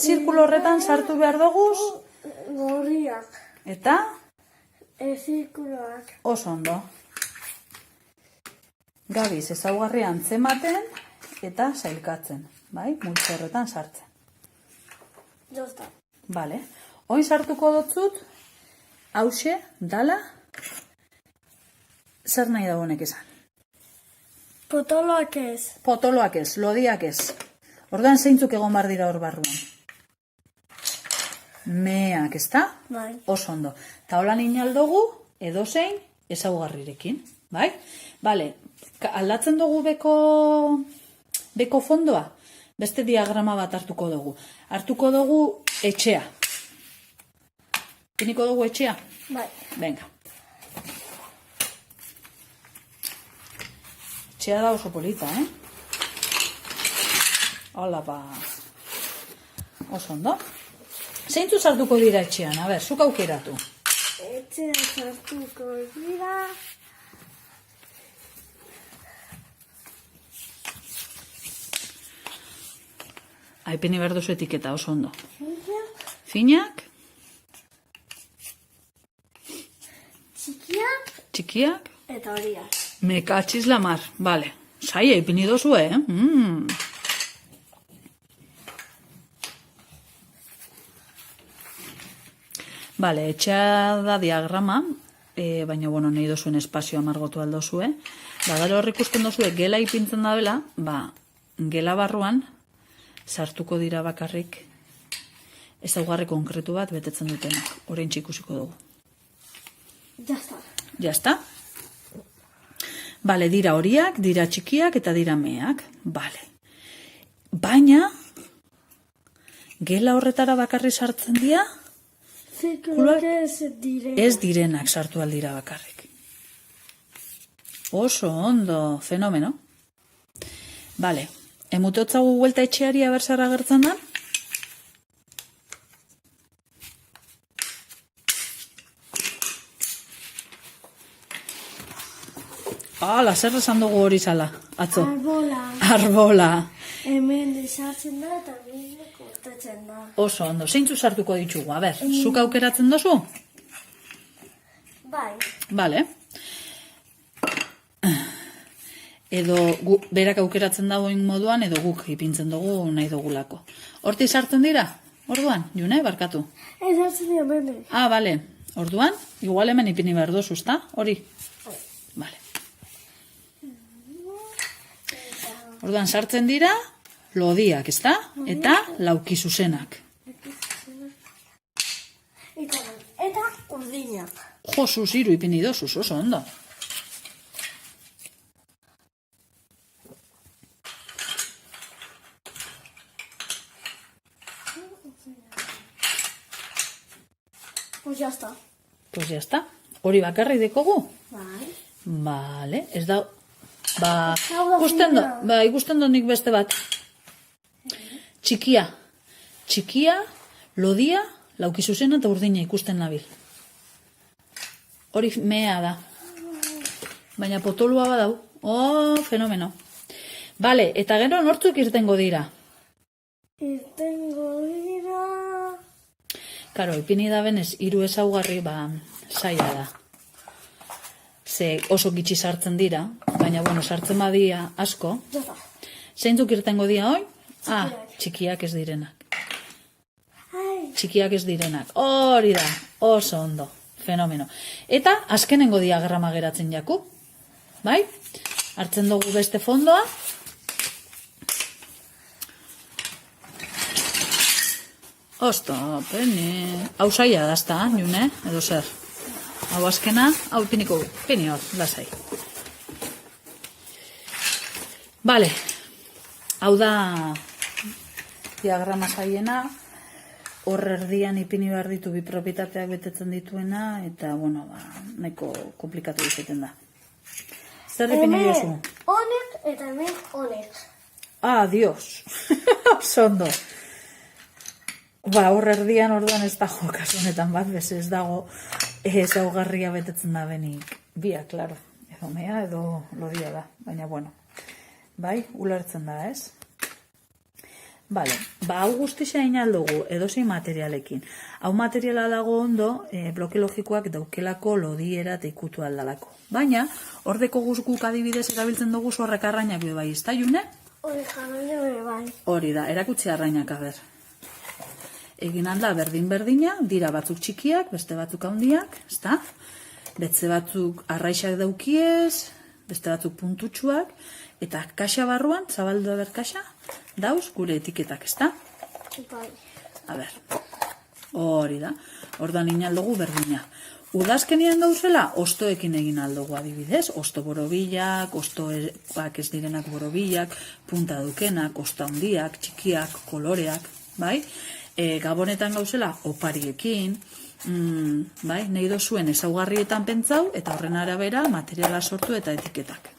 zirkulo horretan sartu behar dugu. Gorriak. Eta? Zirkuloak. Oso ondo. Gabiz ezaugarri antzematen eta sailkatzen. Bai? Multzo horretan sartzen. Josta. Bale. Oin sartuko dotzut, hause, dala, zer nahi dagoenek esan? Potoloak ez. Potoloak ez, lodiak ez. Ordan zeintzuk egon bar dira hor barruan. Meak, ezta? Bai. Oso ondo. Ta holan inaldugu, edozein, ezaugarrirekin. Bai? Bale, aldatzen dugu beko fondoa. Beste diagrama bat hartuko dugu. Hartuko dugu etxea. Piniko dugu etxea? Bai. Venga. Etxea da oso polita, Hola, pa. Oso ondo. Zeintzu sartuko dira etxean? A ber, zuk aukeratu. Etxean sartuko dira. Aipeni behar duzu etiketa, oso ondo. Finak? Txikiak. Txikiak? Eta horiak. Me katxiz la mar. Vale. Sai, aipeni dozu, Vale, etxea da diagrama, baina, bueno, nahi dozuen espazioa margotu aldozue. Gero horrik ikusten dozue, gela ipintzen da bela, gela barruan, sartuko dira bakarrik ezaugarri konkretu bat betetzen dutenak. Orain ikusiko dugu. Jasta. Jasta? Bale, dira horiak, dira txikiak eta dira meak. Bale. Baina, gela horretara bakarri sartzen dira, Zirkuloak ez direnak. ez direnak sartu aldira bakarrik. Oso ondo, fenomeno. Bale, emutotzagu huelta etxeari abertzara gertzen da? Hala, zer esan dugu hori zala, atzo? Arbola. Arbola. Hemen sartzen da eta bide kortatzen da. Oso ondo, zeintzu sartuko ditugu? A ber, zuk aukeratzen dozu? Bai. Bale. Edo berak aukeratzen dagoen moduan, edo guk ipintzen dugu nahi dugulako. Horti sartzen dira? Orduan, June, barkatu. Ez hartzen dira bene. Ah, bale. Orduan, igual hemen ipini behar dozu, ezta? Hori? Bale. Orduan, sartzen dira lodiak, ezta? Eta lauki zuzenak. Eta urdinak. Josuz, hiru ipini dozuz, oso ondo. Pues ya está. Pues ya está. Hori bakarri dekogu? Bai. Vale, ez da... Fina. Ikusten do nik beste bat. Txikia. Txikia, lodia, lauki zuzena eta urdina ikusten nabil. Hori mea da. Baina potolua badau. Fenomeno. Bale, eta gero nortzuk irtengo dira? Irtengo dira... Karo, ipini da benez, hiru ezaugarri, zaila da. Ze oso gitxi sartzen dira, baina, bueno, sartzen badia asko. Jota. Zeintzuk irtengo dira hoi? Txikiak ez direnak. Txikiak ez direnak. Hori da, oso ondo. Fenomeno. Eta, azkenengo diagrama geratzen jaku. Bai? Hartzen dugu beste fondoa. Osto, peni. Hau zaila dazta, June, edo zer. Hau azkena, hau piniko, pini hor, lasai. Bale, hau da diagrama zaiena, hor erdian ipini behar ditu bi propietateak betetzen dituena, eta, bueno, nahiko komplikatu izaten da. Zer ipini diozu? Honek eta hemen honek. Dios, oso ondo. Hor erdian orduan ez dago kasu honetan bat, bez ez dago ezaugarria betetzen da benik. Bia, klaro, edo mea edo lodia da, baina bueno. Bai, ulertzen da, ez? Bale, ba, hau guztia egin aldugu, edozein materialekin. Hau materiala dago ondo, bloke logikoak daukelako lodiera eta ikutu aldalako. Baina, hordeko guzguk adibidez erabiltzen dugu zorrek arrainak bai, ez da, June? Hori jarraino bai. Hori da, erakutsi arrainak, aber. Egin alda berdin-berdina, dira batzuk txikiak, beste batzuk handiak, ez da? Beste batzuk arraixak daukiez, beste batzuk puntutsuak, eta kaxa barruan, zabaldu aber kaxa, dauz gure etiketak, ez da? Bai. A ber, hori da, ordan egin aldugu berdina. Udazkenian gauzela, ostoekin egin aldugu adibidez, osto borobilak, ostoak ez direnak borobilak, punta dukenak, osto handiak, txikiak, koloreak, bai? Gabonetan gauzela, opariekin, bai? Nahi dozuen ezaugarrietan pentsau, eta horren arabera materiala sortu eta etiketak.